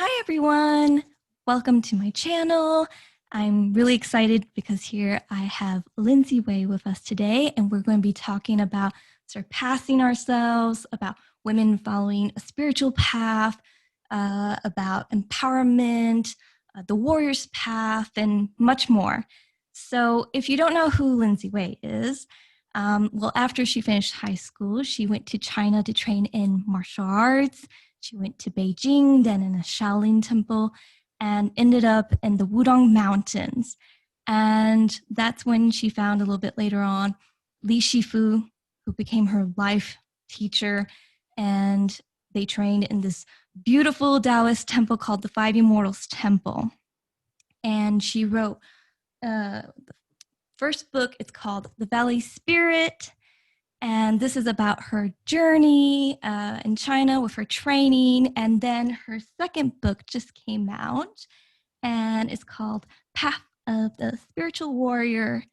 Hi everyone, welcome to my channel. I'm really excited because here I have Lindsey Wei with us today, and we're going to be talking about surpassing ourselves, about women following a spiritual path, about empowerment, the warrior's path, and much more. So if you don't know who Lindsey Wei is, well, after she finished high school, she went to China to train in martial arts. She went to Beijing, then in a Shaolin temple, and ended up in the Wudang Mountains. And that's when she found a little bit later on Li Shifu, who became her life teacher. And they trained in this beautiful Daoist temple called the Five Immortals Temple. And she wrote the first book. It's called The Valley Spirit. And this is about her journey in China with her training. And then her second book just came out, and it's called Path of the Spiritual Warrior.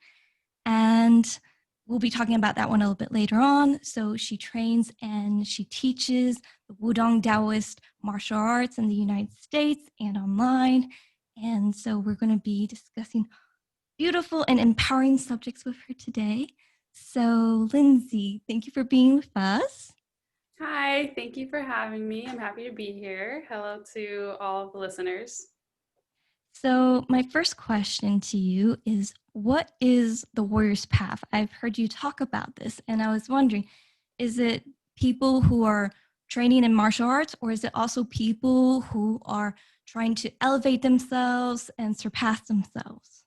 And we'll be talking about that one a little bit later on. So she trains and she teaches the Wudang Daoist martial arts in the United States and online. And so we're going to be discussing beautiful and empowering subjects with her today. So, Lindsey, thank you for being with us. Hi, thank you for having me. I'm happy to be here. Hello to all of the listeners. So, my first question to you is, what is the warrior's path? I've heard you talk about this, and I was wondering, is it people who are training in martial arts, or is it also people who are trying to elevate themselves and surpass themselves?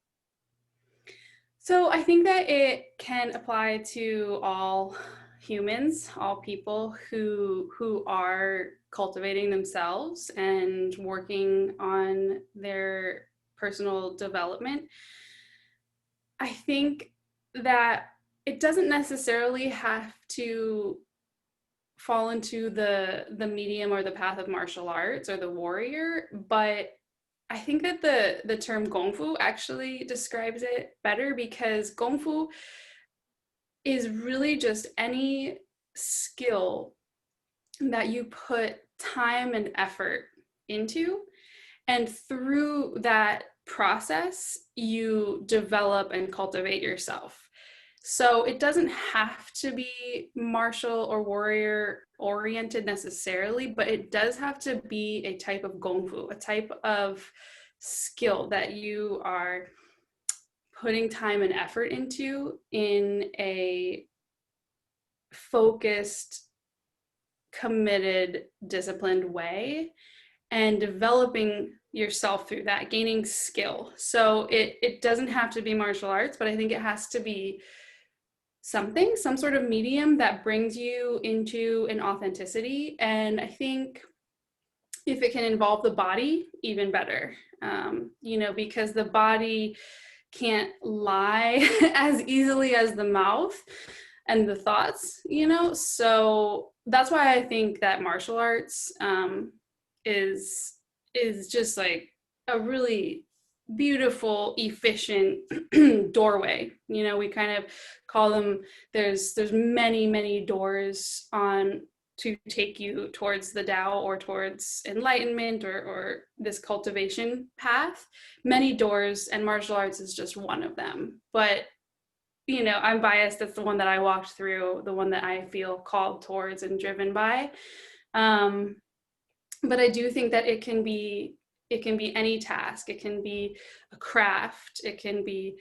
So I think that it can apply to all humans, all people who are cultivating themselves and working on their personal development. I think that it doesn't necessarily have to fall into the medium or the path of martial arts or the warrior, but I think that the term gongfu actually describes it better, because gongfu is really just any skill that you put time and effort into, and through that process you develop and cultivate yourself. So it doesn't have to be martial or warrior oriented necessarily, but it does have to be a type of gongfu, a type of skill that you are putting time and effort into in a focused, committed, disciplined way, and developing yourself through that, gaining skill. So it doesn't have to be martial arts, but I think it has to be some sort of medium that brings you into an authenticity. And I think if it can involve the body, even better, because the body can't lie as easily as the mouth and the thoughts, so that's why I think that martial arts is just like a really beautiful, efficient doorway. We kind of call them, there's many doors on to take you towards the Tao or towards enlightenment or this cultivation path. Many doors, and martial arts is just one of them. But I'm biased. That's the one that I walked through, the one that I feel called towards and driven by. But I do think that it can be any task. It can be a craft. It can be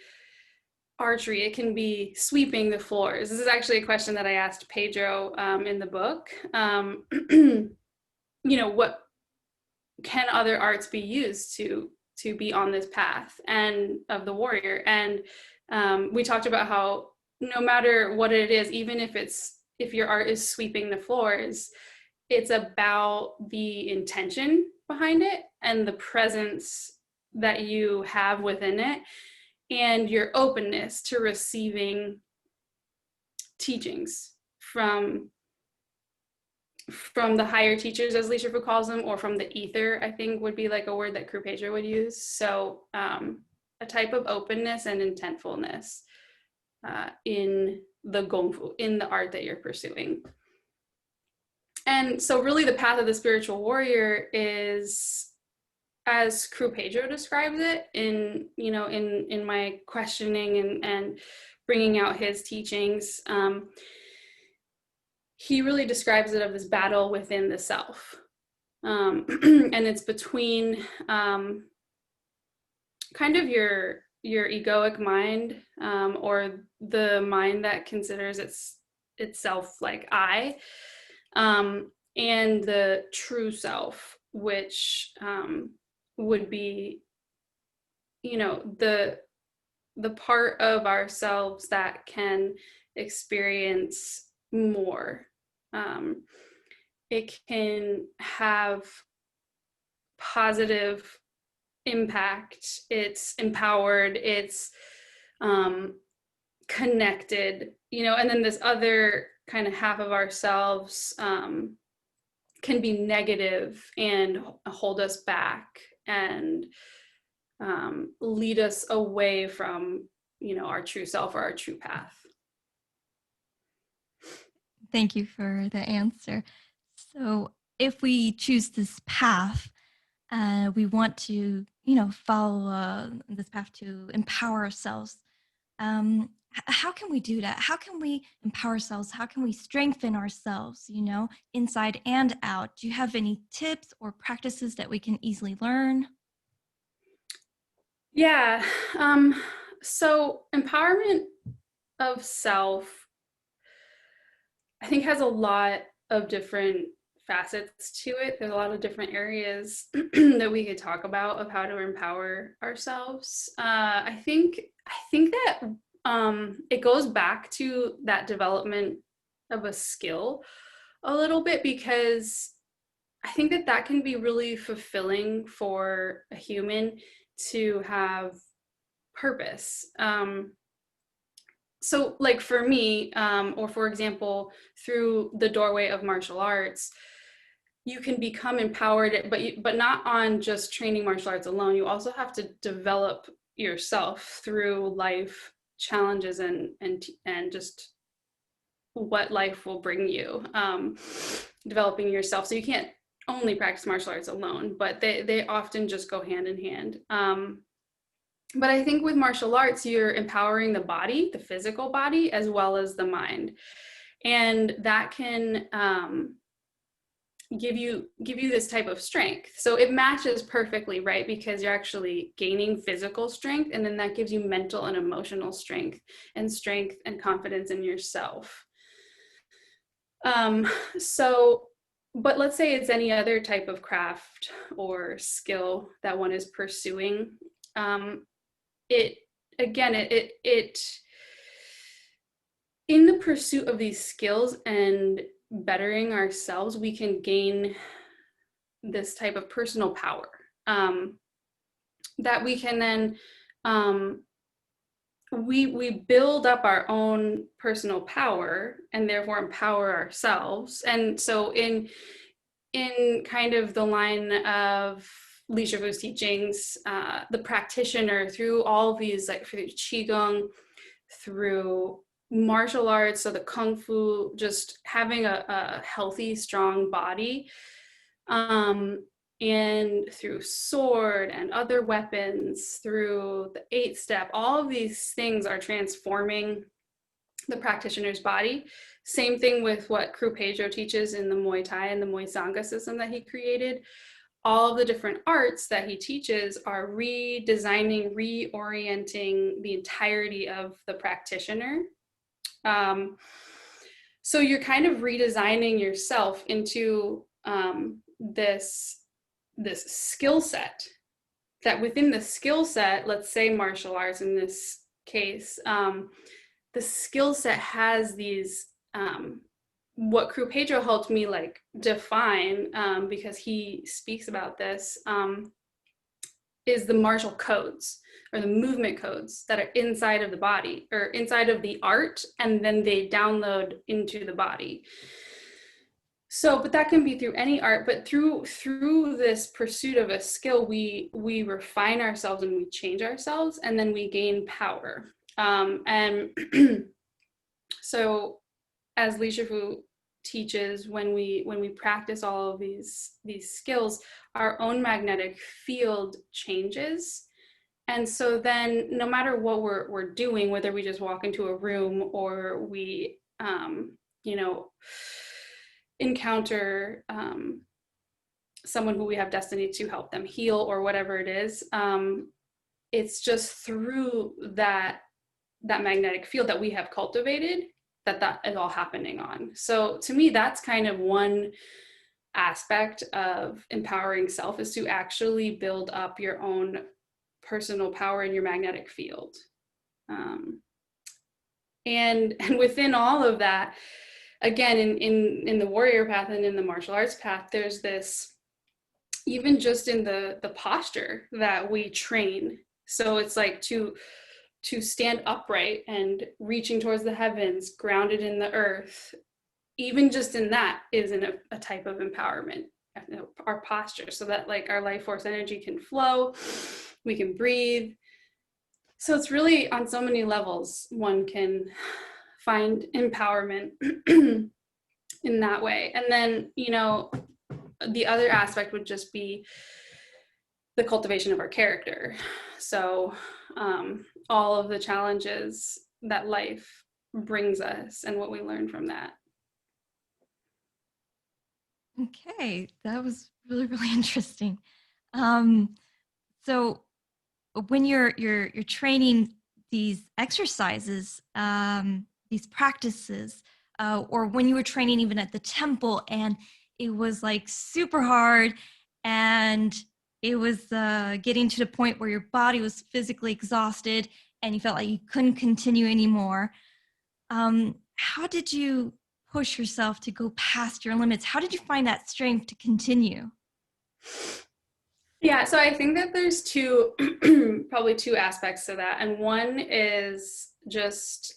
archery. It can be sweeping the floors. This is actually a question that I asked Pedro in the book. What can other arts be used to be on this path and of the warrior? And we talked about how no matter what it is, even if your art is sweeping the floors, it's about the intention behind it and the presence that you have within it, and your openness to receiving teachings from the higher teachers, as Li Shifu calls them, or from the ether, I think would be like a word that Pedro would use. So a type of openness and intentfulness in the gongfu, in the art that you're pursuing. And so really the path of the spiritual warrior is as Pedro describes it in my questioning and bringing out his teachings, he really describes it of this battle within the self. And it's between kind of your egoic mind, or the mind that considers itself like I, and the true self, which would be, the part of ourselves that can experience more. It can have positive impact. It's empowered. It's connected. And then this other kind of half of ourselves can be negative and hold us back and lead us away from our true self or our true path. Thank you for the answer. So if we choose this path, we want to, follow this path to empower ourselves. How can we do that? How can we empower ourselves? How can we strengthen ourselves, inside and out? Do you have any tips or practices that we can easily learn? Yeah. So empowerment of self, I think, has a lot of different facets to it. There's a lot of different areas that we could talk about of how to empower ourselves. I think that it goes back to that development of a skill a little bit, because I think that can be really fulfilling for a human to have purpose. So like for me, or for example, through the doorway of martial arts, you can become empowered, but not on just training martial arts alone. You also have to develop yourself through life challenges and just what life will bring you, developing yourself. So you can't only practice martial arts alone, but they often just go hand in hand. But I think with martial arts, you're empowering the body, the physical body, as well as the mind. And that can give you this type of strength. So it matches perfectly, right? Because you're actually gaining physical strength, and then that gives you mental and emotional strength and confidence in yourself. But let's say it's any other type of craft or skill that one is pursuing. It in the pursuit of these skills and bettering ourselves, we can gain this type of personal power, that we can then we build up our own personal power and therefore empower ourselves. And so in kind of the line of Li Shifu's teachings, the practitioner, through all of these, like through qigong, through martial arts, so the kung fu, just having a healthy, strong body, and through sword and other weapons, through the 8-step, all of these things are transforming the practitioner's body. Same thing with what Pedro teaches in the Muay Thai and the Muay Sangha system that he created. All of the different arts that he teaches are redesigning, reorienting the entirety of the practitioner. So you're kind of redesigning yourself into this skill set, that within the skill set, let's say martial arts in this case, the skill set has these, what Pedro helped me like define, because he speaks about this, is the martial codes or the movement codes that are inside of the body or inside of the art, and then they download into the body. So, but that can be through any art, but through this pursuit of a skill, we refine ourselves and we change ourselves, and then we gain power. And so, as Li Shifu teaches, when we practice all of these skills, our own magnetic field changes. And so then no matter what we're doing, whether we just walk into a room or we you know, encounter someone who we have destiny to help them heal or whatever it is, it's just through that magnetic field that we have cultivated that is all happening on. So to me, that's kind of one aspect of empowering self, is to actually build up your own personal power in your magnetic field. And within all of that, again, in the warrior path and in the martial arts path, there's this, even just in the posture that we train. So it's like to stand upright and reaching towards the heavens, grounded in the earth. Even just in that is a type of empowerment, our posture, so that like our life force energy can flow, we can breathe. So it's really on so many levels one can find empowerment in that way. And then, you know, the other aspect would just be the cultivation of our character. So all of the challenges that life brings us and what we learn from that. Okay, that was really, really interesting. So when you're training these exercises, these practices, or when you were training even at the temple, and it was like super hard, and it was getting to the point where your body was physically exhausted, and you felt like you couldn't continue anymore. How did you push yourself to go past your limits? How did you find that strength to continue? Yeah, so I think that there's probably two aspects to that. And one is just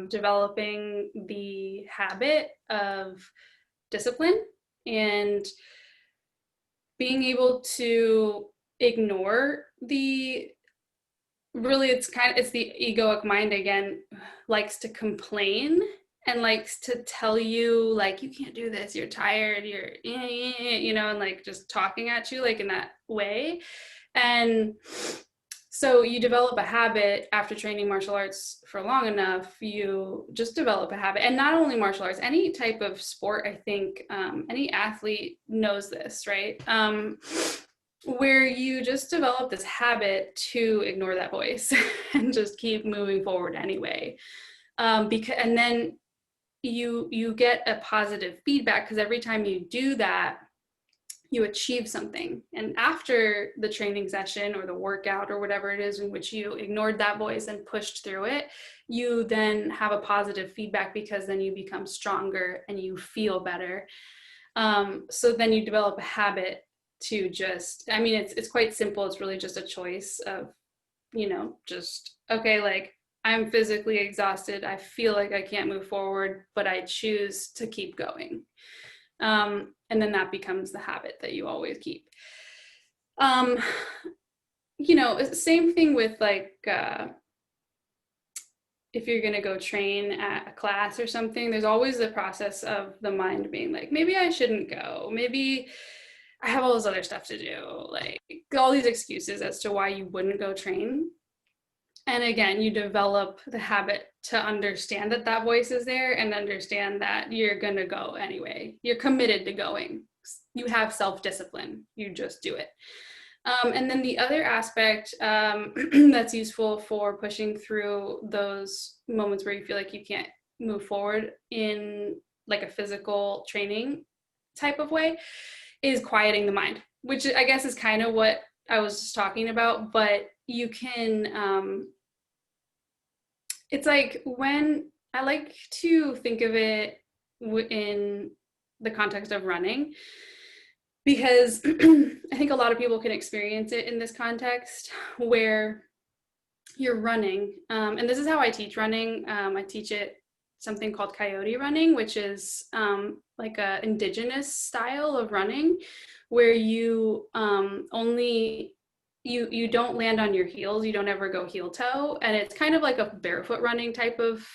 developing the habit of discipline and being able to ignore it's the egoic mind again, likes to complain and likes to tell you like, you can't do this, you're tired, you're you know, and like just talking at you like in that way. And so you develop a habit after training martial arts for long enough, you just develop a habit. And not only martial arts, any type of sport, I think any athlete knows this, right? Where you just develop this habit to ignore that voice and just keep moving forward anyway. And then you get a positive feedback, because every time you do that, you achieve something. And after the training session or the workout or whatever it is in which you ignored that voice and pushed through it, you then have a positive feedback, because then you become stronger and you feel better. So then you develop a habit to just, I mean, it's quite simple. It's really just a choice of, you know, just, okay, like I'm physically exhausted, I feel like I can't move forward, but I choose to keep going. And then that becomes the habit that you always keep. You know, same thing with like, if you're going to go train at a class or something, there's always the process of the mind being like, maybe I shouldn't go. Maybe I have all this other stuff to do. Like all these excuses as to why you wouldn't go train. And again, you develop the habit to understand that that voice is there and understand that you're going to go anyway. You're committed to going. You have self-discipline. You just do it. And then the other aspect that's useful for pushing through those moments where you feel like you can't move forward in like a physical training type of way is quieting the mind, which I guess is kind of what I was just talking about. But you can, it's like, when I like to think of it in the context of running, because I think a lot of people can experience it in this context where you're running. And this is how I teach running. I teach it something called Coyote Running, which is like a indigenous style of running where you you don't land on your heels. You don't ever go heel toe. And it's kind of like a barefoot running type of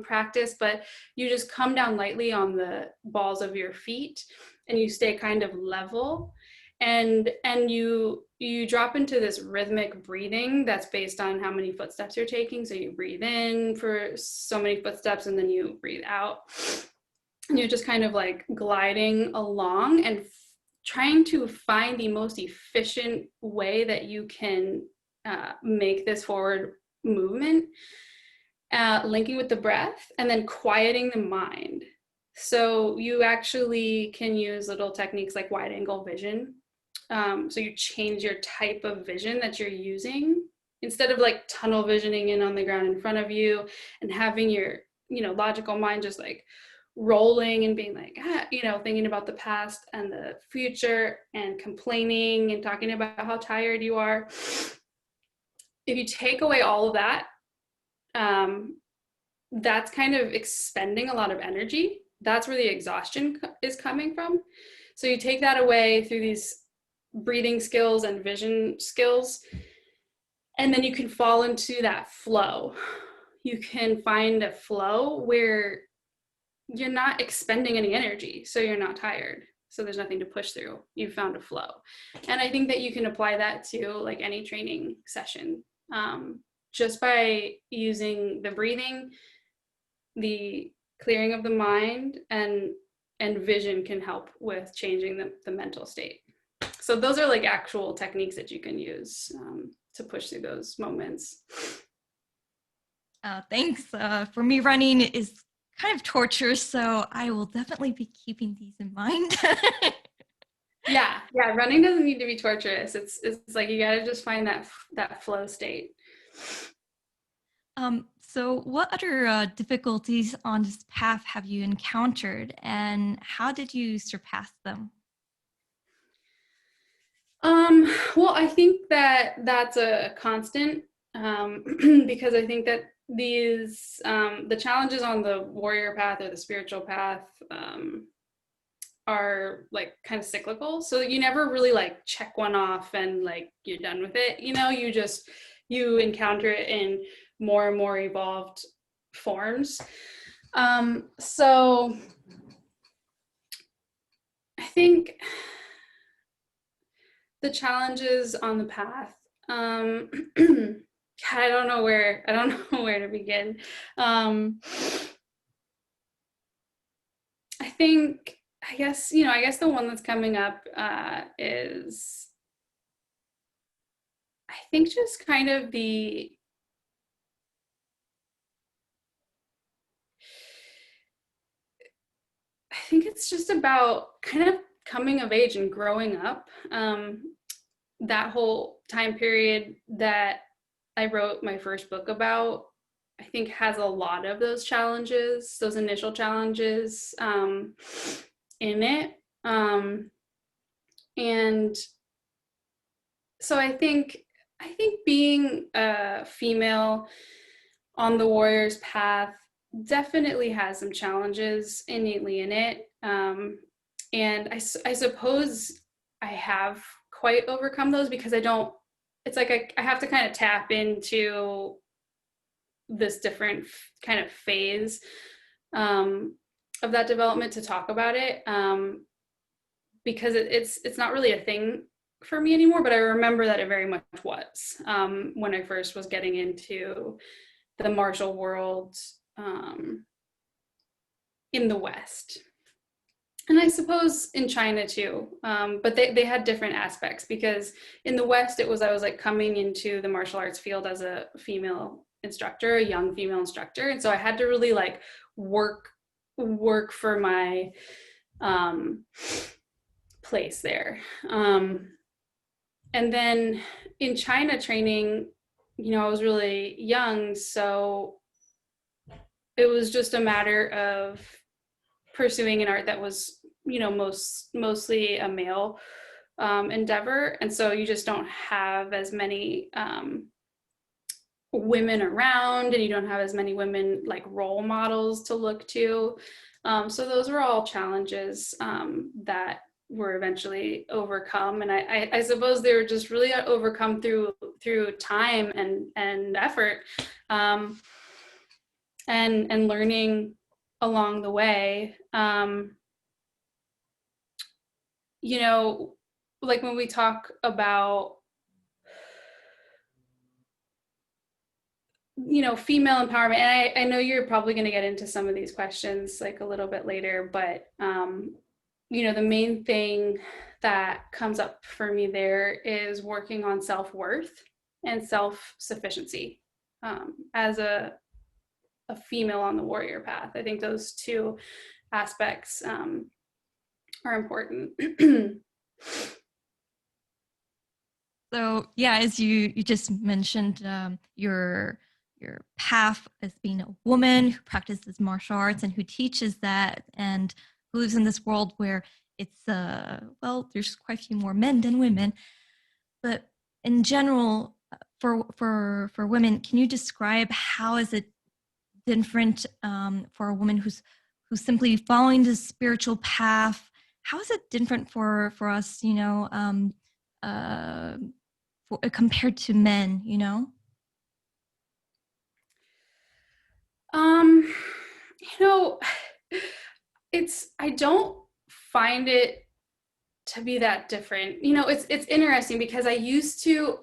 practice, but you just come down lightly on the balls of your feet and you stay kind of level, and you drop into this rhythmic breathing that's based on how many footsteps you're taking. So you breathe in for so many footsteps and then you breathe out, and you're just kind of like gliding along and trying to find the most efficient way that you can make this forward movement, linking with the breath and then quieting the mind. So you actually can use little techniques like wide angle vision. So you change your type of vision that you're using. Instead of like tunnel visioning in on the ground in front of you and having your, logical mind just like rolling and being like, thinking about the past and the future and complaining and talking about how tired you are. If you take away all of that, that's kind of expending a lot of energy. That's where the exhaustion is coming from. So you take that away through these breathing skills and vision skills, and then you can fall into that flow. You can find a flow where you're not expending any energy, so you're not tired. So there's nothing to push through. You found a flow. And I think that you can apply that to like any training session. Just by using the breathing, the clearing of the mind, and vision can help with changing the mental state. So those are like actual techniques that you can use to push through those moments. Thanks. For me, running is kind of torture, so I will definitely be keeping these in mind. Yeah, running doesn't need to be torturous. It's like you got to just find that flow state. So what other difficulties on this path have you encountered, and how did you surpass them? Well, I think that that's a constant, because I think that these the challenges on the warrior path or the spiritual path are like kind of cyclical. So you never really like check one off and like you're done with it. You encounter it in more and more evolved forms. So I think the challenges on the path, I don't know where to begin. I guess the one that's coming up is, I think, just kind of I think it's just about kind of coming of age and growing up. That whole time period that I wrote my first book about, I think, has a lot of those challenges, those initial challenges in it. And so I think being a female on the warrior's path definitely has some challenges innately in it. And I suppose I have quite overcome those, because it's like I have to kind of tap into this different kind of phase of that development to talk about it, because it's not really a thing for me anymore, but I remember that it very much was when I first was getting into the martial world in the West. And I suppose in China too, but they had different aspects, because in the West I was like coming into the martial arts field as a female instructor, a young female instructor, and so I had to really like work for my place there. And then in China training, I was really young, so it was just a matter of pursuing an art that was, mostly a male endeavor. And so you just don't have as many women around, and you don't have as many women like role models to look to. So those were all challenges that were eventually overcome. And I suppose they were just really overcome through time and effort. and learning along the way. You know, like when we talk about, you know, female empowerment, and I know you're probably going to get into some of these questions like a little bit later, but you know, the main thing that comes up for me there is working on self-worth and self-sufficiency as a female on the warrior path. I think those two aspects are important. So yeah, as you just mentioned, your path as being a woman who practices martial arts and who teaches that, and who lives in this world where it's well, there's quite a few more men than women, but in general, for women, can you describe how is it different for a woman who's simply following the spiritual path? How is it different for us, you know, compared to men, you know? You know, I don't find it to be that different. You know, it's interesting because I used to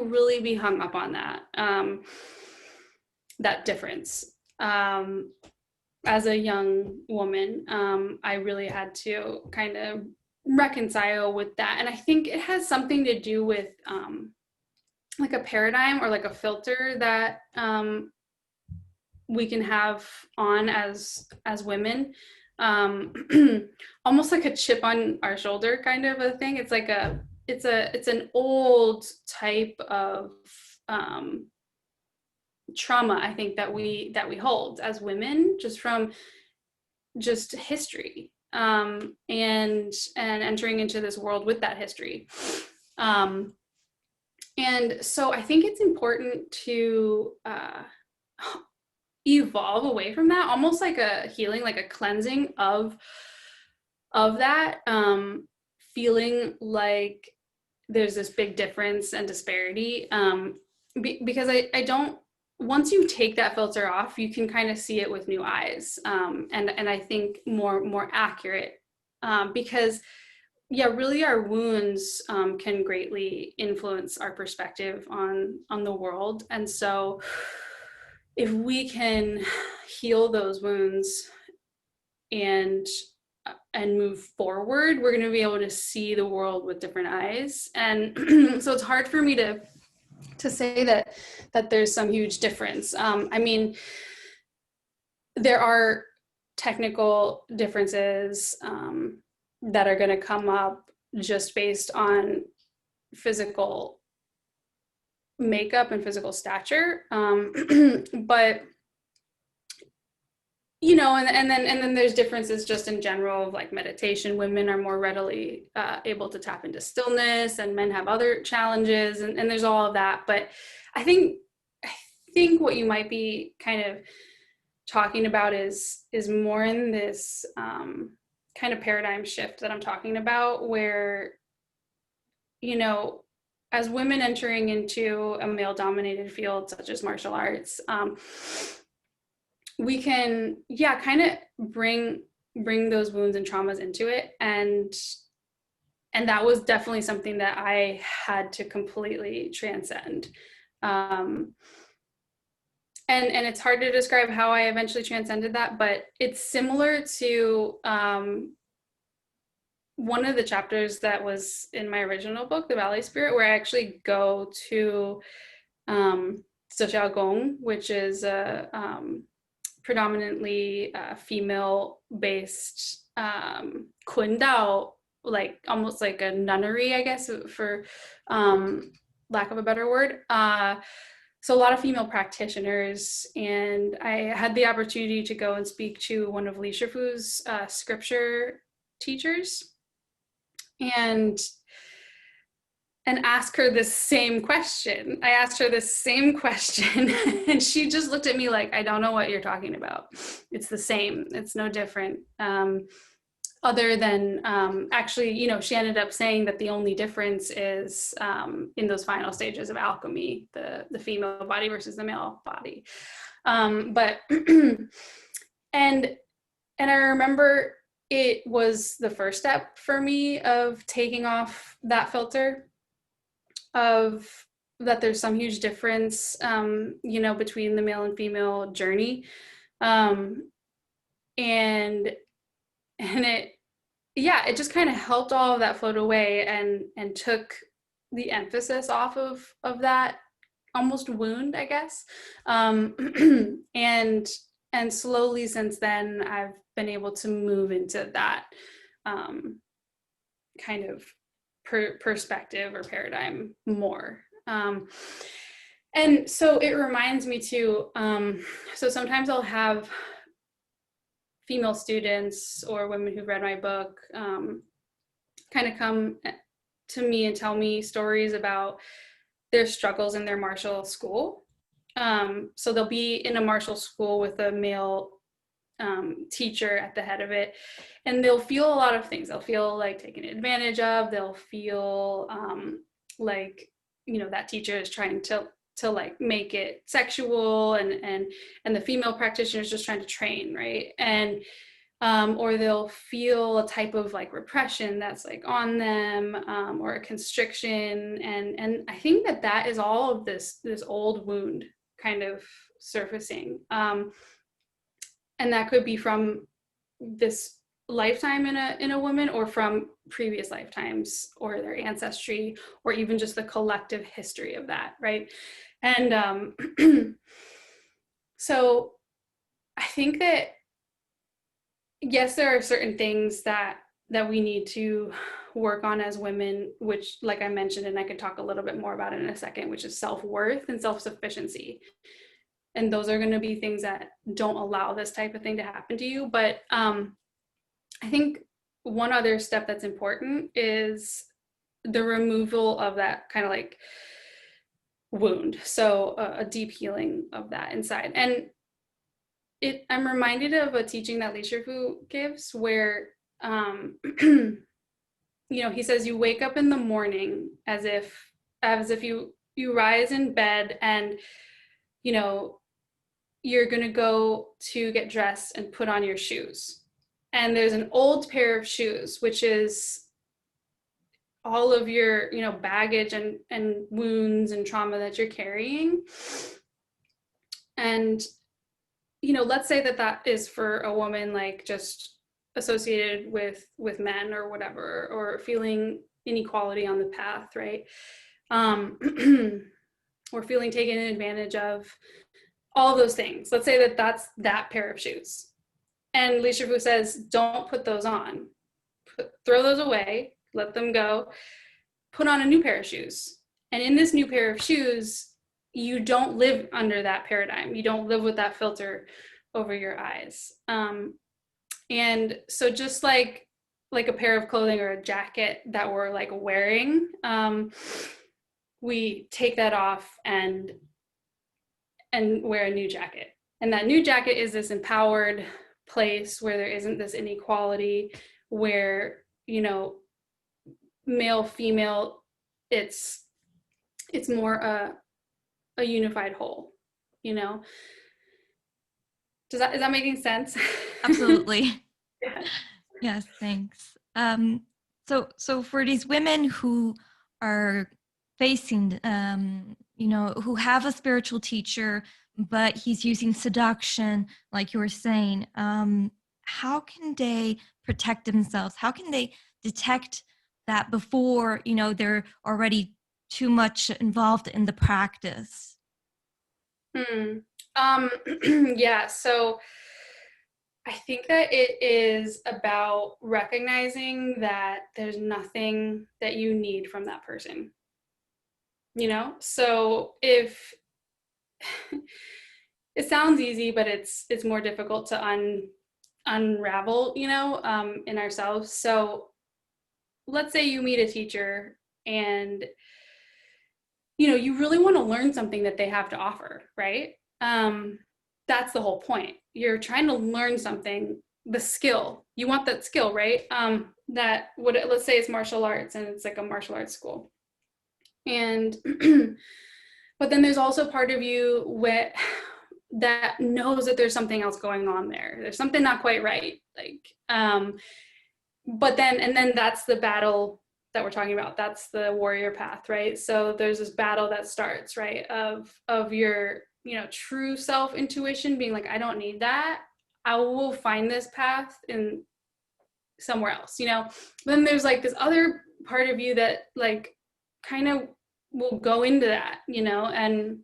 really be hung up on that difference. As a young woman, I really had to kind of reconcile with that. And I think it has something to do with like a paradigm or like a filter that we can have on as women. um Almost like a chip on our shoulder kind of a thing. It's like it's an old type of um trauma, I think, that we hold as women, just from just history, and entering into this world with that history. And so I think it's important to evolve away from that, almost like a healing, like a cleansing of that, feeling like there's this big difference and disparity, because I don't, once you take that filter off, you can kind of see it with new eyes, and I think more accurate, because yeah, really our wounds can greatly influence our perspective on the world. And so if we can heal those wounds and move forward, we're going to be able to see the world with different eyes. And so it's hard for me to say that there's some huge difference. I mean, there are technical differences that are going to come up just based on physical makeup and physical stature, but you know, and then there's differences just in general of like meditation. Women are more readily able to tap into stillness, and men have other challenges, and there's all of that. But I think what you might be kind of talking about is more in this kind of paradigm shift that I'm talking about, where, you know, as women entering into a male dominated field such as martial arts, we can, yeah, kind of bring those wounds and traumas into it. And that was definitely something that I had to completely transcend. And it's hard to describe how I eventually transcended that, but it's similar to one of the chapters that was in my original book, The Valley Spirit, where I actually go to Gong, which is a predominantly female-based Kundao, like almost like a nunnery, I guess, for lack of a better word. So a lot of female practitioners, and I had the opportunity to go and speak to one of Li Shifu's scripture teachers, and ask her the same question. I asked her the same question, and she just looked at me like, I don't know what you're talking about. It's the same. It's no different. Other than actually, you know, she ended up saying that the only difference is in those final stages of alchemy, the female body versus the male body. But and and I remember it was the first step for me of taking off that filter of that there's some huge difference, between the male and female journey. Um, and and it just kind of helped all of that float away and took the emphasis off of that almost wound, I guess. And slowly since then, I've been able to move into that kind of perspective or paradigm more. And so it reminds me too. So sometimes I'll have female students or women who've read my book kind of come to me and tell me stories about their struggles in their martial school. So they'll be in a martial school with a male teacher at the head of it, and they'll feel a lot of things. They'll feel like taken advantage of. They'll feel like that teacher is trying to like make it sexual, and the female practitioner is just trying to train, right? And or they'll feel a type of like repression that's like on them, or a constriction, and I think that is all of this old wound kind of surfacing, and that could be from this lifetime in a woman, or from previous lifetimes, or their ancestry, or even just the collective history of that, right? And so I think that yes, there are certain things that we need to work on as women, which, like I mentioned, and I could talk a little bit more about it in a second, which is self-worth and self-sufficiency. And those are going to be things that don't allow this type of thing to happen to you. But I think one other step that's important is the removal of that kind of like wound. So a deep healing of that inside. And I'm reminded of a teaching that Li Shifu gives where, he says you wake up in the morning as if you rise in bed, and, you're going to go to get dressed and put on your shoes. And there's an old pair of shoes, which is all of your, baggage and wounds and trauma that you're carrying. And, let's say that is for a woman, like just associated with men or whatever, or feeling inequality on the path, right? Or feeling taken advantage of, all of those things. Let's say that's that pair of shoes. And Li Shifu says, don't put those on. Throw those away, let them go, put on a new pair of shoes. And in this new pair of shoes, you don't live under that paradigm. You don't live with that filter over your eyes. And so just like a pair of clothing or a jacket that we're like wearing, we take that off and wear a new jacket. And that new jacket is this empowered place where there isn't this inequality, where, male, female, it's more a unified whole, Is that making sense? Absolutely. Yeah. Yes, thanks. So for these women who are facing, who have a spiritual teacher, but he's using seduction, like you were saying, how can they protect themselves? How can they detect that before, they're already too much involved in the practice? Yeah, so I think that it is about recognizing that there's nothing that you need from that person. So if it sounds easy, but it's more difficult to unravel, in ourselves. So let's say you meet a teacher and, you really want to learn something that they have to offer, right? That's the whole point. You're trying to learn something, the skill. You want that skill, right? Let's say it's martial arts and it's like a martial arts school. And but then there's also part of you that knows that there's something else going on there. There's something not quite right. Like, but then, and then that's the battle that we're talking about. That's the warrior path, right? So there's this battle that starts, right, of your, you know, true self intuition being like, I don't need that. I will find this path in somewhere else, you know. Then there's like this other part of you that like kind of will go into that, you know, and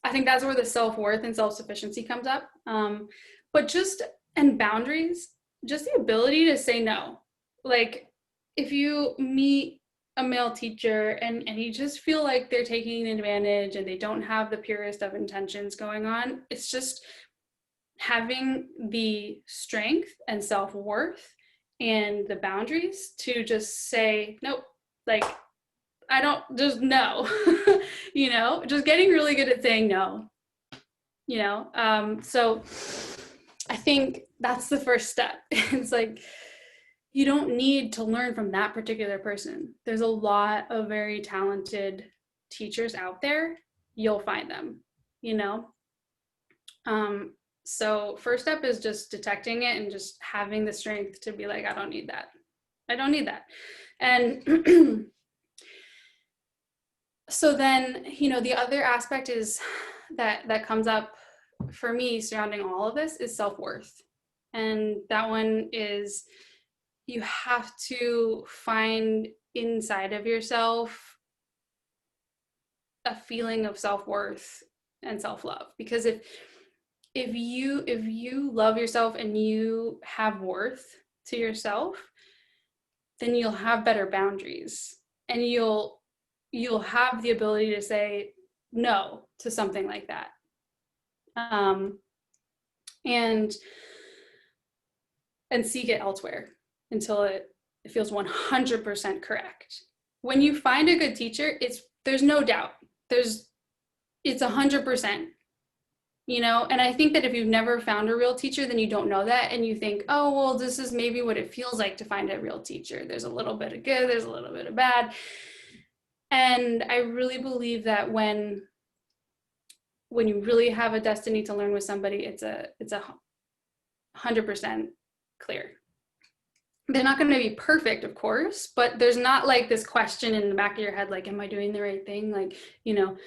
I think that's where the self-worth and self-sufficiency comes up. But just, and boundaries, just the ability to say no. Like if you meet a male teacher and you just feel like they're taking advantage and they don't have the purest of intentions going on, it's just having the strength and self-worth and the boundaries to just say, nope, like I don't, just no, you know, just getting really good at saying no, you know. So I think that's the first step. It's like, you don't need to learn from that particular person. There's a lot of very talented teachers out there. You'll find them, you know. So first step is just detecting it and just having the strength to be like, I don't need that. I don't need that. And so then, you know, the other aspect is that comes up for me surrounding all of this is self-worth. And that one is, you have to find inside of yourself a feeling of self-worth and self-love. Because if you love yourself and you have worth to yourself, then you'll have better boundaries and you'll have the ability to say no to something like that. And seek it elsewhere until it feels 100% correct. When you find a good teacher, there's no doubt. It's 100%. You know, and I think that if you've never found a real teacher, then you don't know that, and you think, oh, well, this is maybe what it feels like to find a real teacher. There's a little bit of good, there's a little bit of bad. And I really believe that when you really have a destiny to learn with somebody, it's a 100% clear. They're not going to be perfect, of course, but there's not like this question in the back of your head, like, am I doing the right thing? Like, you know,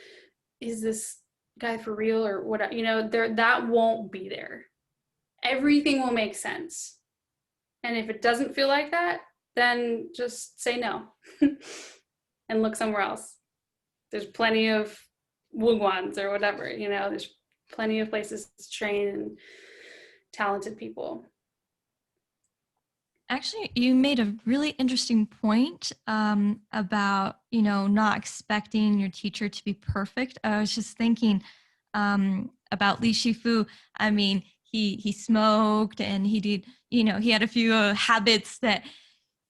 is this guy for real or what? You know, that won't be there. Everything will make sense. And if it doesn't feel like that, then just say no and look somewhere else. There's plenty of wugwans or whatever, you know, there's plenty of places to train and talented people. Actually, you made a really interesting point about, you know, not expecting your teacher to be perfect. I was just thinking about Li Shifu. I mean, he smoked and he did, you know, he had a few habits that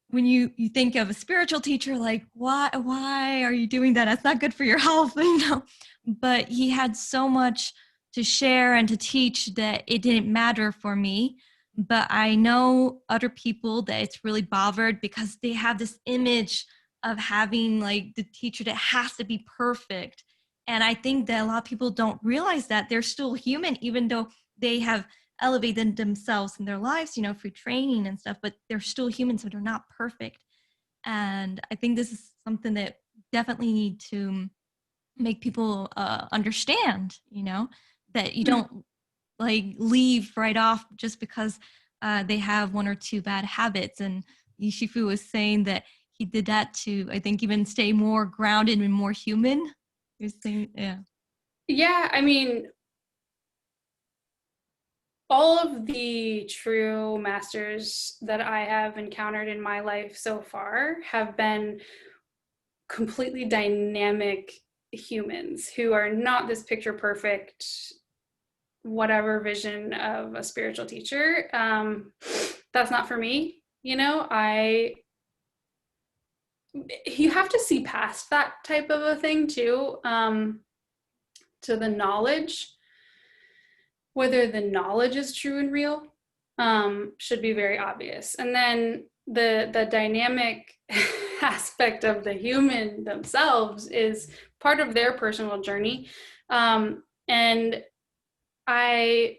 when you think of a spiritual teacher, like, why are you doing that? That's not good for your health, you know. But he had so much to share and to teach that it didn't matter for me. But I know other people that it's really bothered because they have this image of having like the teacher that has to be perfect. And I think that a lot of people don't realize that they're still human, even though they have elevated themselves in their lives, you know, through training and stuff, but they're still human, so they're not perfect. And I think this is something that definitely need to make people understand, you know, that you don't like leave right off just because they have one or two bad habits. And Yishifu was saying that he did that to, I think, even stay more grounded and more human. He was saying, yeah. Yeah, I mean, all of the true masters that I have encountered in my life so far have been completely dynamic humans who are not this picture perfect whatever vision of a spiritual teacher. That's not for me, you know. You have to see past that type of a thing too, to the knowledge. Whether the knowledge is true and real should be very obvious. And then the dynamic aspect of the human themselves is part of their personal journey. And I'm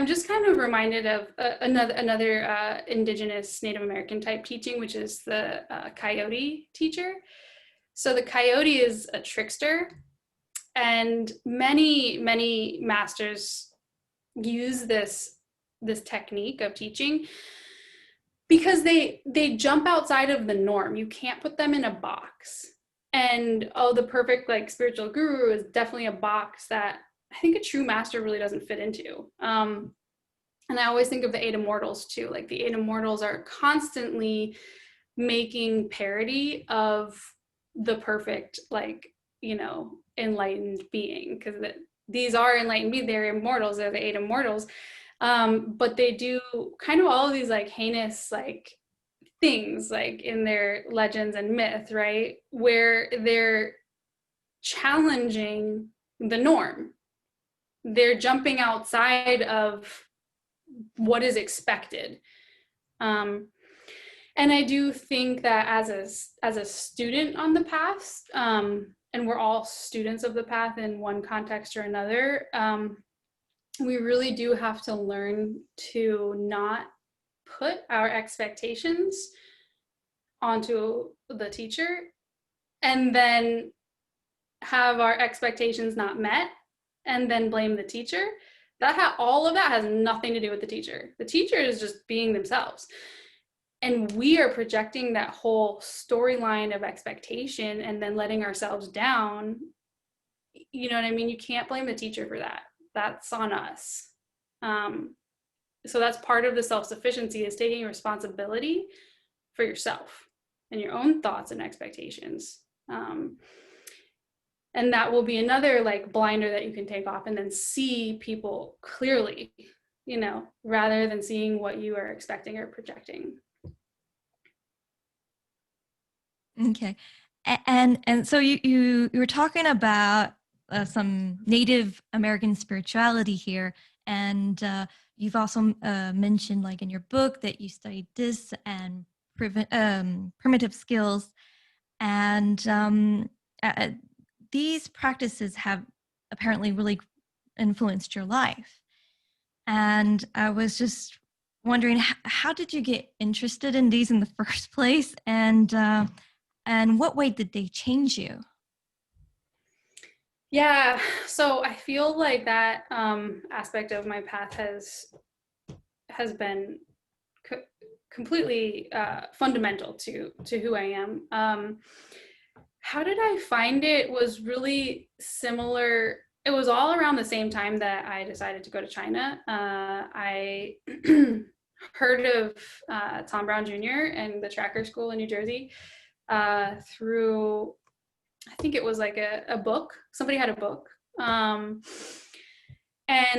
just kind of reminded of another indigenous Native American type teaching, which is the coyote teacher. So the coyote is a trickster, and many masters use this technique of teaching because they jump outside of the norm. You can't put them in a box. And the perfect like spiritual guru is definitely a box that I think a true master really doesn't fit into. And I always think of the eight immortals too. Like the eight immortals are constantly making parody of the perfect, like, enlightened being, because these are enlightened beings. They're immortals. They're the eight immortals. But they do kind of all of these like heinous like things like in their legends and myth, right? Where they're challenging the norm. They're jumping outside of what is expected. And I do think that as a student on the path, and we're all students of the path in one context or another, we really do have to learn to not put our expectations onto the teacher and then have our expectations not met and then blame the teacher. All of that has nothing to do with the teacher. The teacher is just being themselves. And we are projecting that whole storyline of expectation and then letting ourselves down. You know what I mean? You can't blame the teacher for that. That's on us. So that's part of the self-sufficiency, is taking responsibility for yourself and your own thoughts and expectations. And that will be another like blinder that you can take off and then see people clearly, rather than seeing what you are expecting or projecting. Okay. And so you were talking about some Native American spirituality here, and you've also mentioned, like in your book, that you studied this and primitive skills, and uh, these practices have apparently really influenced your life. And I was just wondering, how did you get interested in these in the first place, and what way did they change you? Yeah, so I feel like that aspect of my path has been completely fundamental to who I am. How did I find it was really similar. It was all around the same time that I decided to go to China. I heard of Tom Brown Jr. and the Tracker School in New Jersey through, I think it was like a book. Somebody had a book. And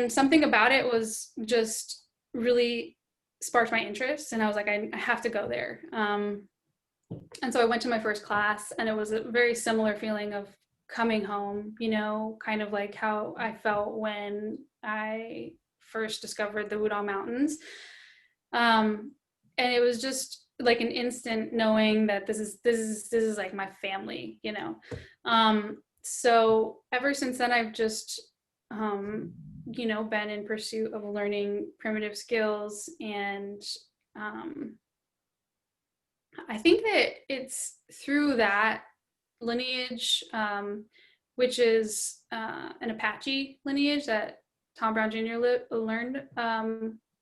something about it was just really sparked my interest. And I was like, I have to go there. And so I went to my first class, and it was a very similar feeling of coming home, kind of like how I felt when I first discovered the Wudang Mountains. And it was just like an instant knowing that this is like my family. So ever since then, I've just been in pursuit of learning primitive skills, and I think that it's through that lineage, which is an Apache lineage that Tom Brown Jr. learned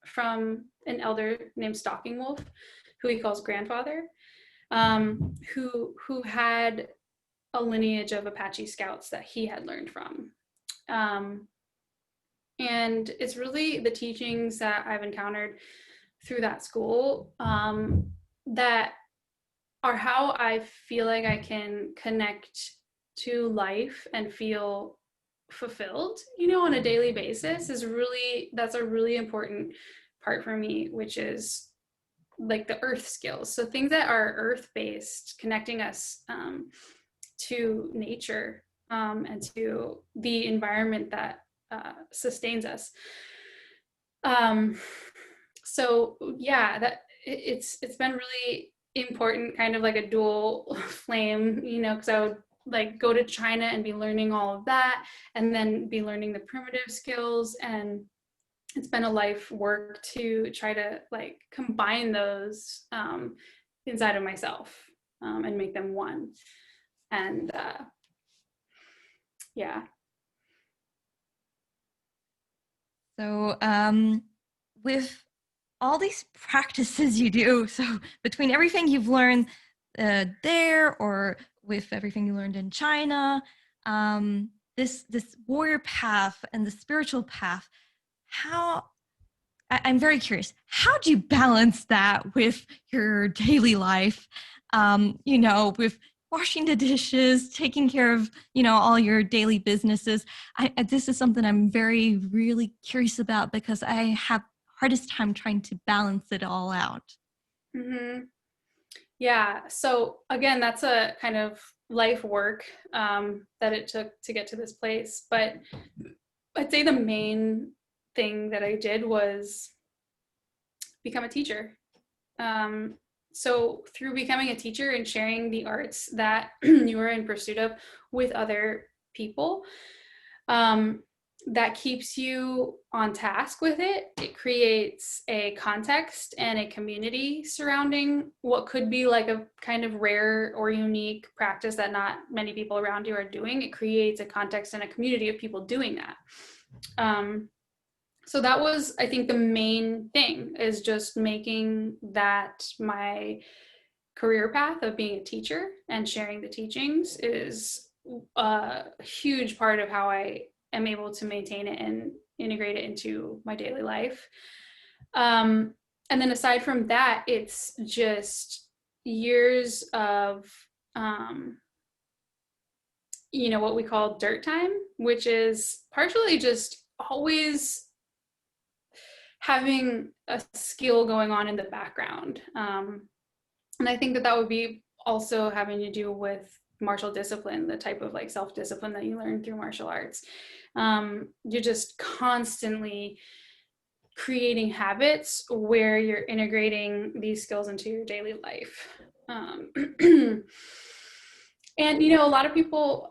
from an elder named Stalking Wolf, who he calls grandfather, who had a lineage of Apache scouts that he had learned from. And it's really the teachings that I've encountered through that school that are how I feel like I can connect to life and feel fulfilled, on a daily basis. That's a really important part for me, which is like the earth skills. So things that are earth-based, connecting us to nature and to the environment that sustains us. So yeah, that it's been really important, kind of like a dual flame, because I would like go to China and be learning all of that, and then be learning the primitive skills. And it's been a life work to try to like combine those inside of myself, and make them one. And yeah. So with all these practices you do, so between everything you've learned there or with everything you learned in China, this warrior path and the spiritual path, how I'm very curious, how do you balance that with your daily life? With washing the dishes, taking care of, all your daily businesses. This is something I'm really curious about because I have hardest time trying to balance it all out. Mm-hmm. Yeah. So again, that's a kind of life work that it took to get to this place. But I'd say the main thing that I did was become a teacher. So through becoming a teacher and sharing the arts that you were in pursuit of with other people, that keeps you on task with it. It creates a context and a community surrounding what could be like a kind of rare or unique practice that not many people around you are doing. It creates a context and a community of people doing that. So that was, I think, the main thing, is just making that my career path of being a teacher and sharing the teachings is a huge part of how I am able to maintain it and integrate it into my daily life. And then aside from that, it's just years of, what we call dirt time, which is partially just always having a skill going on in the background. And I think that would be also having to do with martial discipline, the type of like self-discipline that you learn through martial arts. You're just constantly creating habits where you're integrating these skills into your daily life. And, a lot of people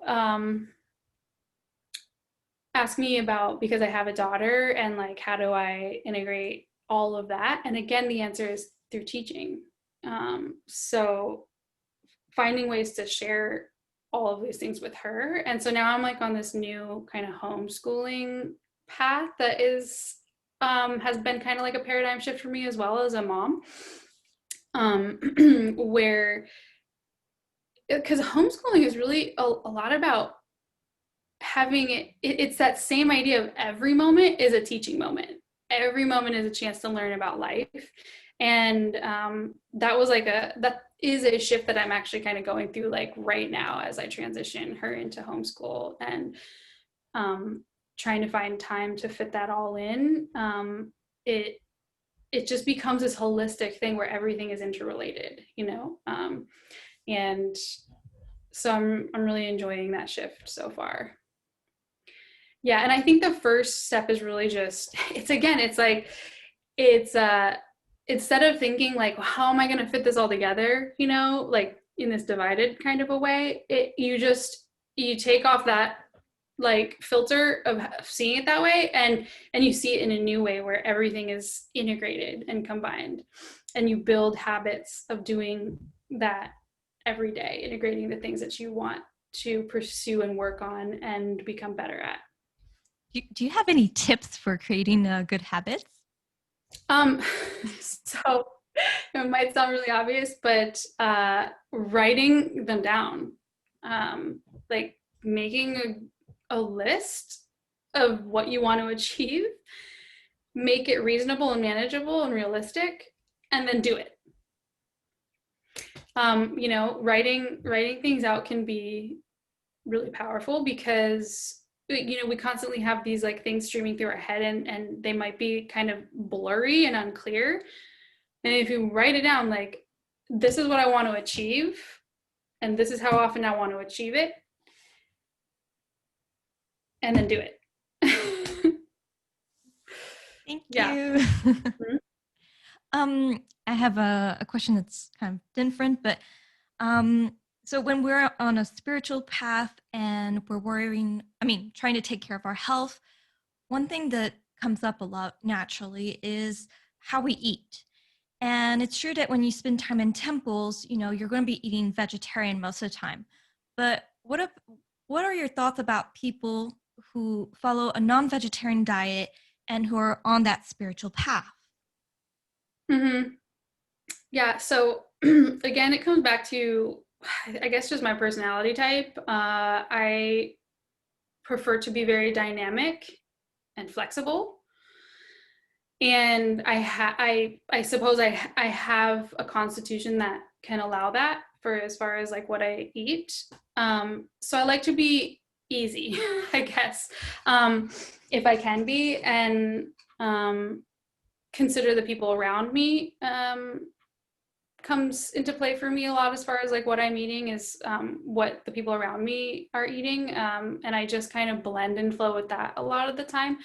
ask me about, because I have a daughter, and like, how do I integrate all of that? And again, the answer is through teaching. So finding ways to share all of these things with her. And so now I'm like on this new kind of homeschooling path that is has been kind of like a paradigm shift for me as well as a mom. Where, because homeschooling is really a lot about having it's that same idea of every moment is a teaching moment. Every moment is a chance to learn about life. And that was like that is a shift that I'm actually kind of going through like right now as I transition her into homeschool, and trying to find time to fit that all in. It just becomes this holistic thing where everything is interrelated, and so I'm really enjoying that shift so far. Yeah, and I think the first step is really just, it's like, it's instead of thinking like, well, how am I going to fit this all together, like in this divided kind of a way, you take off that like filter of seeing it that way, and you see it in a new way where everything is integrated and combined, and you build habits of doing that every day, integrating the things that you want to pursue and work on and become better at. Do you have any tips for creating good habits? Um, so it might sound really obvious, but writing them down, like making a list of what you want to achieve, make it reasonable and manageable and realistic, and then do it. Writing things out can be really powerful because we constantly have these like things streaming through our head, and they might be kind of blurry and unclear. And if you write it down, like, this is what I want to achieve, and this is how often I want to achieve it, and then do it. Thank Yeah. you. I have a question that's kind of different, but So when we're on a spiritual path and we're worrying, trying to take care of our health, one thing that comes up a lot naturally is how we eat. And it's true that when you spend time in temples, you're going to be eating vegetarian most of the time. But what are your thoughts about people who follow a non-vegetarian diet and who are on that spiritual path? Mm-hmm. Yeah. So again, it comes back to, I guess, just my personality type. I prefer to be very dynamic and flexible. And I suppose I have a constitution that can allow that for as far as like what I eat. So I like to be easy, I guess, if I can be, and consider the people around me comes into play for me a lot as far as like what I'm eating is what the people around me are eating. And I just kind of blend and flow with that a lot of the time.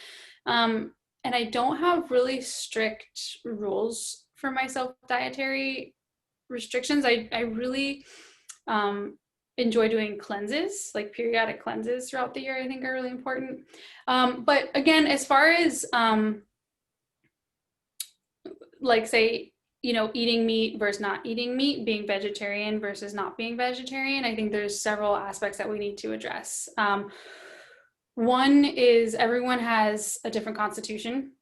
And I don't have really strict rules for myself, dietary restrictions. I really enjoy doing cleanses, like periodic cleanses throughout the year, I think are really important. But again, as far as like say, eating meat versus not eating meat, being vegetarian versus not being vegetarian, I think there's several aspects that we need to address. One is everyone has a different constitution,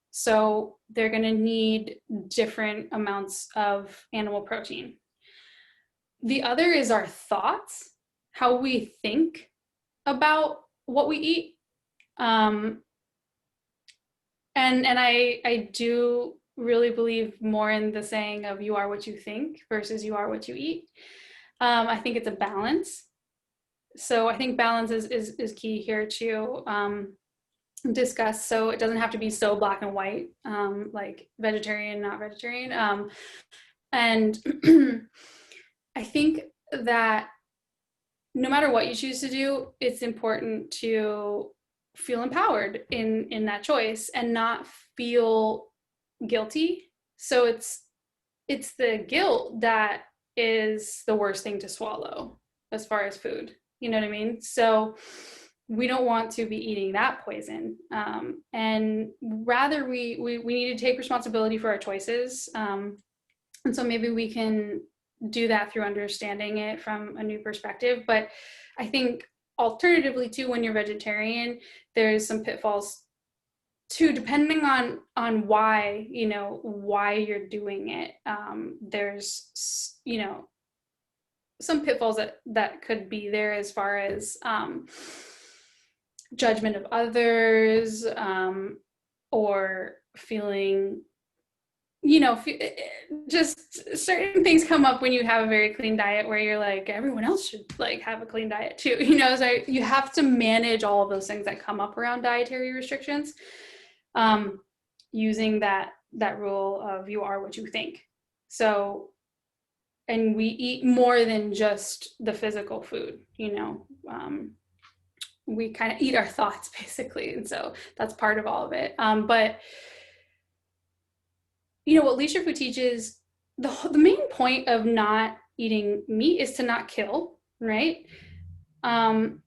so they're going to need different amounts of animal protein. The other is our thoughts, how we think about what we eat. And I do really believe more in the saying of you are what you think versus you are what you eat. I think it's a balance. So I think balance is key here to discuss. So it doesn't have to be so black and white, like vegetarian, not vegetarian. And I think that no matter what you choose to do, it's important to feel empowered in that choice and not feel guilty. So it's the guilt that is the worst thing to swallow as far as food. You know what I mean? So we don't want to be eating that poison, and rather we need to take responsibility for our choices. And so maybe we can do that through understanding it from a new perspective. But I think alternatively too, when you're vegetarian, there's some pitfalls too, depending on why, why you're doing it. There's some pitfalls that could be there as far as judgment of others, or feeling, just certain things come up when you have a very clean diet where you're like, everyone else should like have a clean diet too. So you have to manage all of those things that come up around dietary restrictions, using that rule of you are what you think. So, and we eat more than just the physical food, we kind of eat our thoughts basically. And so that's part of all of it. But what Leisure Food teaches, the main point of not eating meat is to not kill, right? And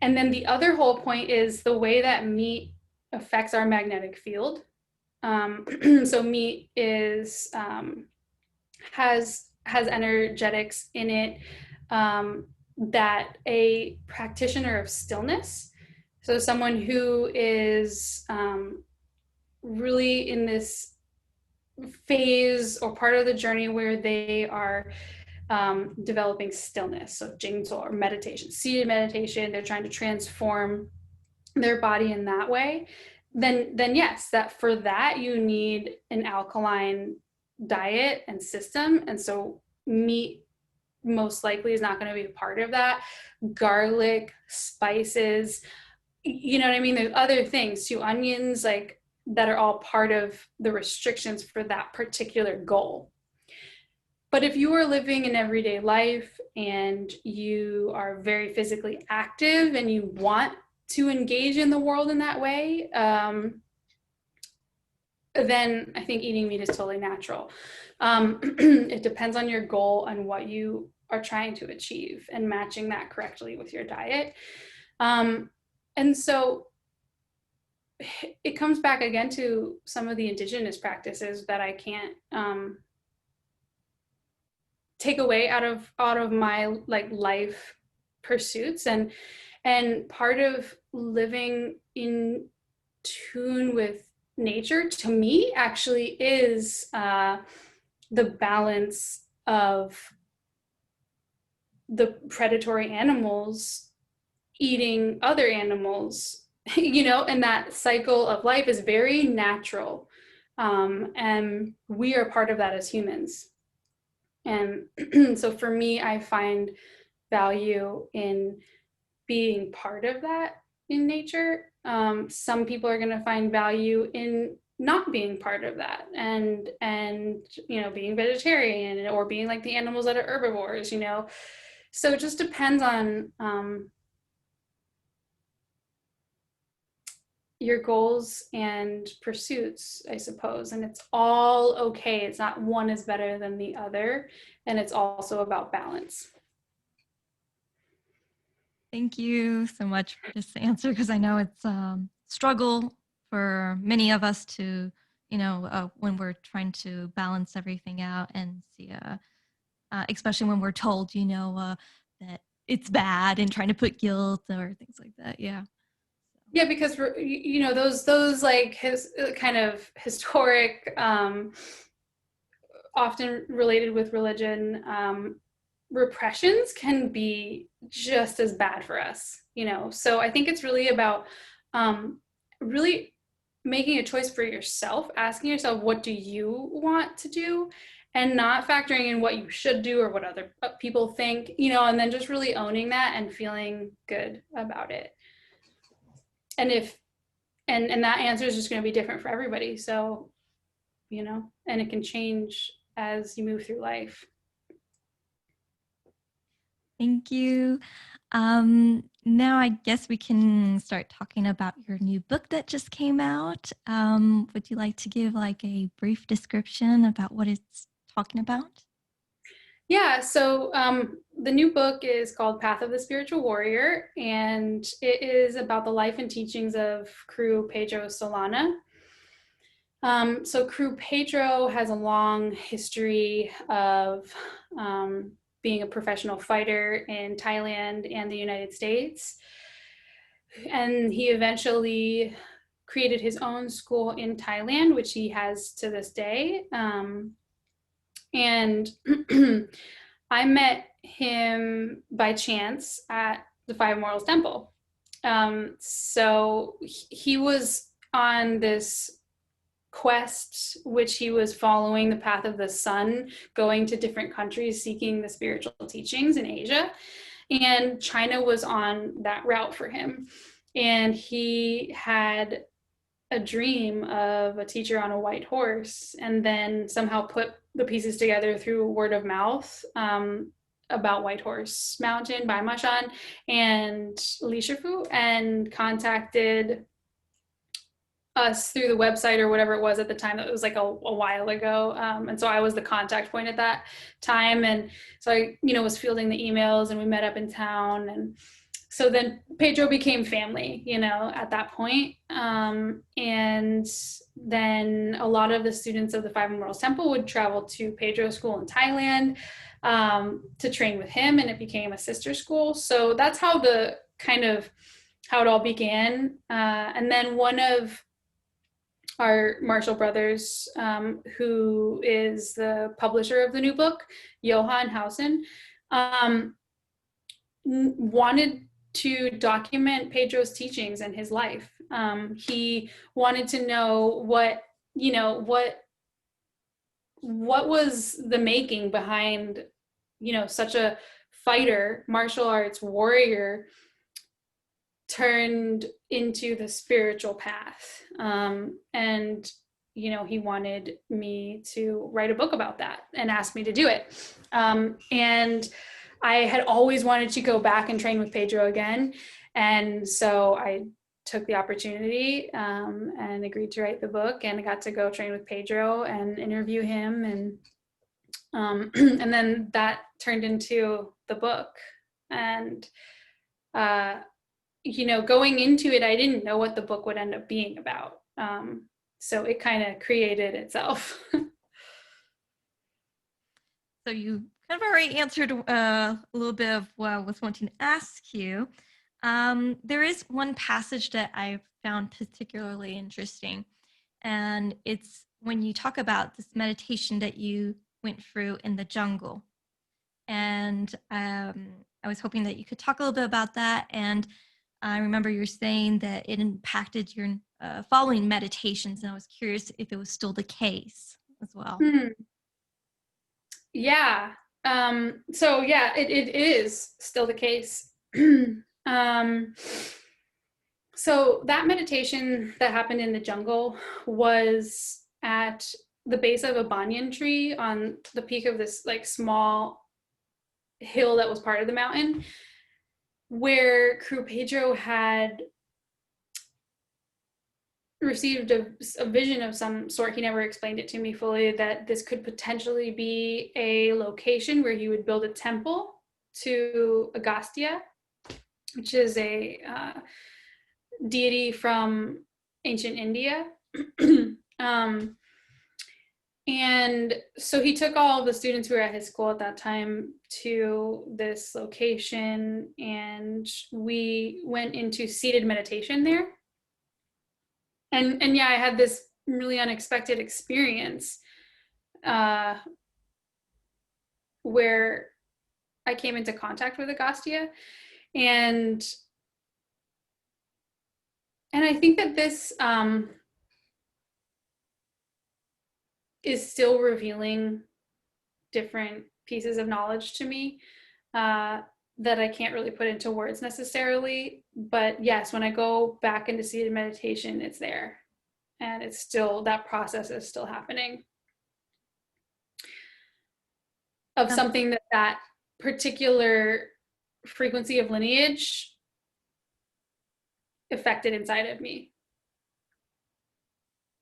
then the other whole point is the way that meat affects our magnetic field. So meat is has energetics in it, that a practitioner of stillness, so someone who is really in this phase or part of the journey where they are developing stillness, so jingzo or meditation, seated meditation, they're trying to transform their body in that way, then yes, that for that you need an alkaline diet and system. And so meat most likely is not going to be a part of that. Garlic, spices, you know what I mean? There's other things too, onions, like that are all part of the restrictions for that particular goal. But if you are living an everyday life and you are very physically active and you want to engage in the world in that way, then I think eating meat is totally natural. It depends on your goal and what you are trying to achieve and matching that correctly with your diet. And so it comes back again to some of the indigenous practices that I can't take away out of my like life pursuits, and part of living in tune with nature to me actually is the balance of the predatory animals eating other animals, and that cycle of life is very natural. And we are part of that as humans. And so for me, I find value in being part of that in nature. Some people are going to find value in not being part of that, and being vegetarian or being like the animals that are herbivores. So it just depends on your goals and pursuits, I suppose. And it's all okay. It's not one is better than the other. And it's also about balance. Thank you so much for this answer, because I know it's struggle for many of us to, when we're trying to balance everything out and see, especially when we're told, that it's bad and trying to put guilt or things like that. Yeah. Yeah, because those like his kind of historic, often related with religion, repressions can be just as bad for us. So I think it's really about really making a choice for yourself, asking yourself, what do you want to do, and not factoring in what you should do or what other people think, and then just really owning that and feeling good about it. And if and that answer is just going to be different for everybody. So, and it can change as you move through life. Thank you. Now I guess we can start talking about your new book that just came out. Would you like to give like a brief description about what it's talking about? Yeah, so the new book is called Path of the Spiritual Warrior, and it is about the life and teachings of Crew Pedro Solana. So Crew Pedro has a long history of being a professional fighter in Thailand and the United States. And he eventually created his own school in Thailand, which he has to this day. And I met him by chance at the Five Morals Temple. So he was on this quest, which he was following the path of the sun, going to different countries, seeking the spiritual teachings in Asia. And China was on that route for him. And he had a dream of a teacher on a white horse, and then somehow put the pieces together through word of mouth about White Horse Mountain, Baimashan, and Li Shifu, and contacted us through the website or whatever it was at the time. It was like a while ago. And so I was the contact point at that time. And so I, was fielding the emails, and we met up in town. And so then Pedro became family, at that point. And then a lot of the students of the Five Morals Temple would travel to Pedro's school in Thailand to train with him, and it became a sister school. So that's how how it all began. And then one of our Marshall brothers, who is the publisher of the new book, Johann Hausen, wanted to document Pedro's teachings and his life. He wanted to know what was the making behind, such a fighter, martial arts warrior turned into the spiritual path. And he wanted me to write a book about that and asked me to do it. And I had always wanted to go back and train with Pedro again. And so I took the opportunity and agreed to write the book, and I got to go train with Pedro and interview him, and then that turned into the book. And going into it, I didn't know what the book would end up being about, so it kind of created itself. So you kind of already answered a little bit of what I was wanting to ask you. There is one passage that I found particularly interesting, and it's when you talk about this meditation that you went through in the jungle. And I was hoping that you could talk a little bit about that. And I remember you were saying that it impacted your following meditations, and I was curious if it was still the case as well. Yeah. So yeah, it is still the case. So that meditation that happened in the jungle was at the base of a banyan tree on the peak of this like small hill that was part of the mountain, where Crew Pedro had received a vision of some sort. He never explained it to me fully, that this could potentially be a location where he would build a temple to Agastya, which is a deity from ancient India. And so he took all of the students who were at his school at that time to this location, and we went into seated meditation there. And yeah, I had this really unexpected experience where I came into contact with Agastya, and I think that this is still revealing different pieces of knowledge to me that I can't really put into words necessarily. But yes, when I go back into seated meditation, it's there. And it's still, that process is still happening. Of something that particular frequency of lineage affected inside of me.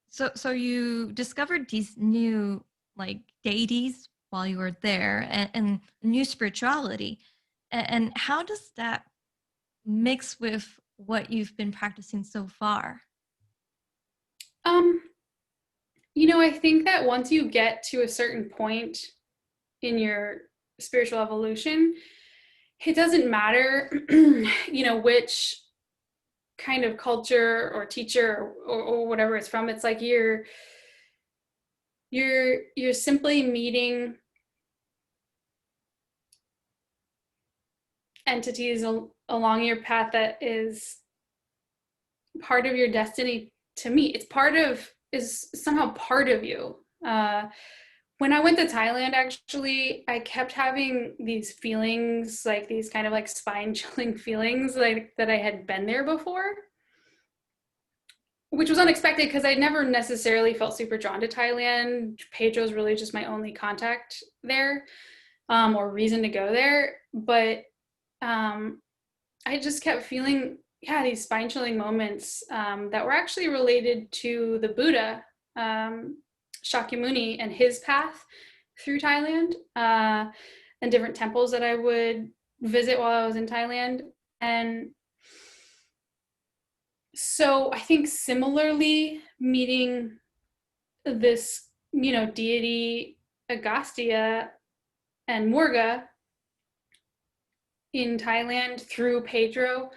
So you discovered these new like deities while you were there, and new spirituality. And how does that mix with what you've been practicing so far? I think that once you get to a certain point in your spiritual evolution, it doesn't matter, which kind of culture or teacher or whatever it's from. It's like you're simply meeting entities along your path that is part of your destiny to meet. Is somehow part of you. When I went to Thailand, actually, I kept having these feelings, like these kind of like spine chilling feelings, like that I had been there before, which was unexpected because I'd never necessarily felt super drawn to Thailand. Pedro's really just my only contact there, or reason to go there. But I just kept feeling, these spine chilling moments that were actually related to the Buddha, Shakyamuni, and his path through Thailand, and different temples that I would visit while I was in Thailand. And so I think similarly, meeting this, deity Agastya and Morga in Thailand through Pedro,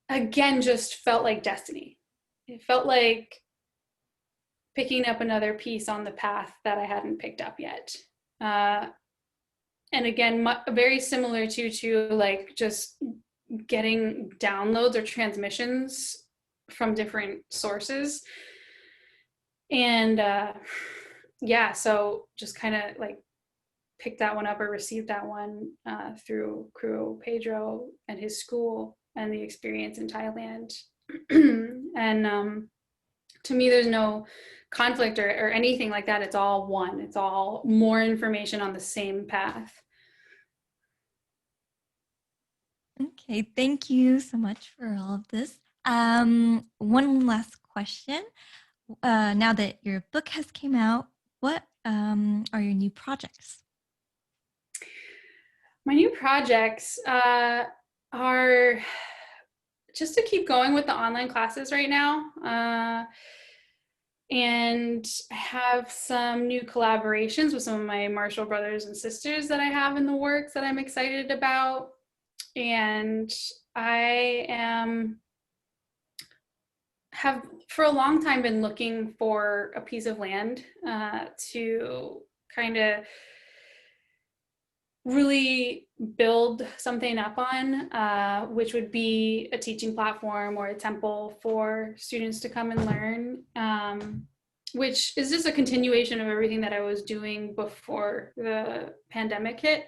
again, just felt like destiny. It felt like picking up another piece on the path that I hadn't picked up yet. And again, very similar to like just getting downloads or transmissions from different sources. And so just kind of like picked that one up or received that one through Crew Pedro and his school and the experience in Thailand. And to me, there's no conflict or anything like that. It's all one. It's all more information on the same path. Okay, thank you so much for all of this. One last question. Now that your book has came out, what are your new projects? My new projects are just to keep going with the online classes right now. And I have some new collaborations with some of my martial brothers and sisters that I have in the works that I'm excited about. And I have for a long time been looking for a piece of land to kind of really build something up on, which would be a teaching platform or a temple for students to come and learn, which is just a continuation of everything that I was doing before the pandemic hit.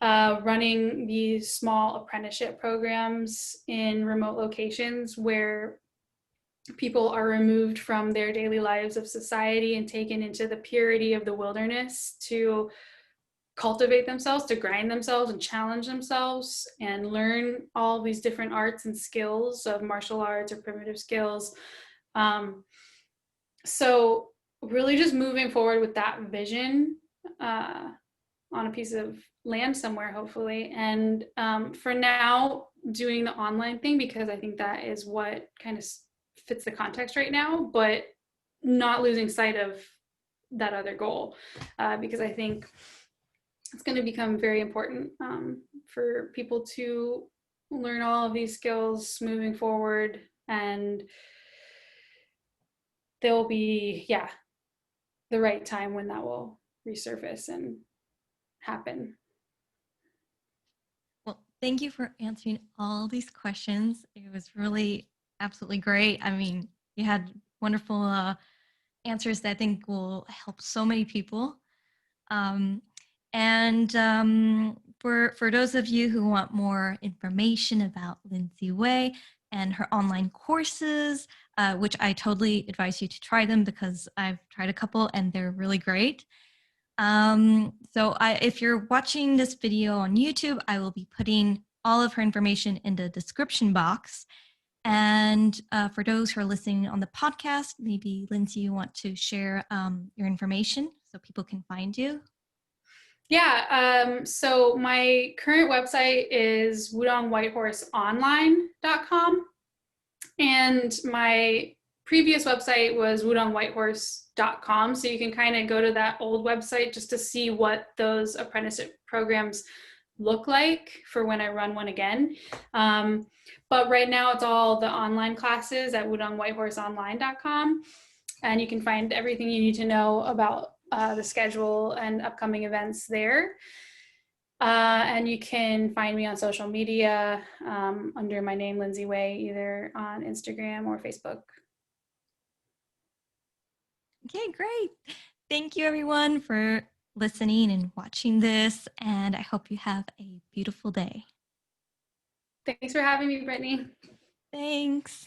Running these small apprenticeship programs in remote locations where people are removed from their daily lives of society and taken into the purity of the wilderness to cultivate themselves, to grind themselves and challenge themselves and learn all these different arts and skills of martial arts or primitive skills. So really just moving forward with that vision on a piece of land somewhere, hopefully. And for now, doing the online thing because I think that is what kind of fits the context right now, but not losing sight of that other goal because I think it's going to become very important for people to learn all of these skills moving forward, and there will be the right time when that will resurface and happen. Well, thank you for answering all these questions. It was really absolutely great. I mean, you had wonderful answers that I think will help so many people. Um, and for those of you who want more information about Lindsey Wei and her online courses, which I totally advise you to try them because I've tried a couple and they're really great. If you're watching this video on YouTube, I will be putting all of her information in the description box. And for those who are listening on the podcast, maybe Lindsey, you want to share your information so people can find you? Yeah, so my current website is wudangwhitehorseonline.com. And my previous website was wudangwhitehorse.com. So you can kind of go to that old website just to see what those apprenticeship programs look like for when I run one again. But right now it's all the online classes at wudangwhitehorseonline.com. And you can find everything you need to know about the schedule and upcoming events there. And you can find me on social media under my name, Lindsey Wei, either on Instagram or Facebook. Okay, great. Thank you, everyone, for listening and watching this. And I hope you have a beautiful day. Thanks for having me, Brittany. Thanks.